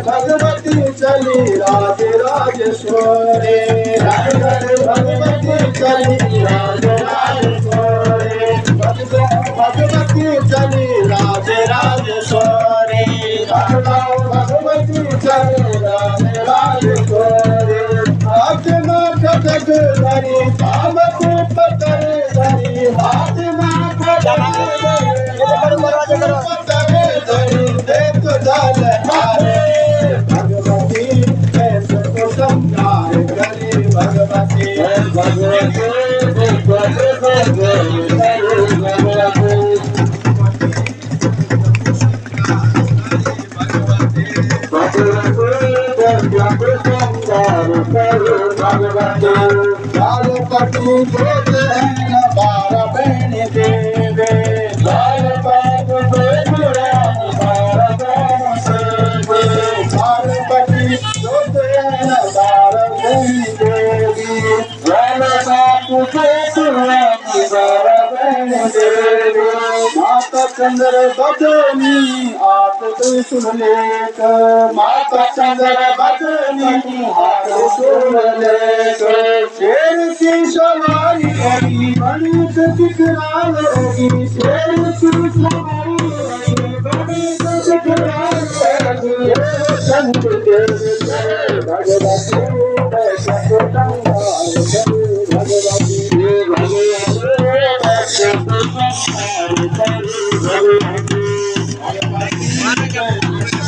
भगवती चली राज राजेश्वरी राजगढ़ भगवती चली राज राजेश्वरी भगवती चली राज राजेश्वरी भगवती चली राज राजेश्वरी हाथ माथ जग धरी पाव पतर धरी हाथ माथ जग धरी देख जाल हारे भगवती कैसे को समझाए करी भगवती भगवती लाल पटू बोलते हैं न बारह बहन देवे लाल पटू बोलते हैं न बारह बहन देवे लाल पटू बोलते हैं न बारह बहन देवी लाल पटू बोलते हैं न बारह बहन देवी माता चंद्र बदनी आप सुन लेक माता चंद्र बदनी आप सुन लेक शेर की सवारी होगी बड़ी दिखलाल होगी शेर की सवारी होगी बड़ी दिखलाल होगी संत के भगवती भगवती भगवती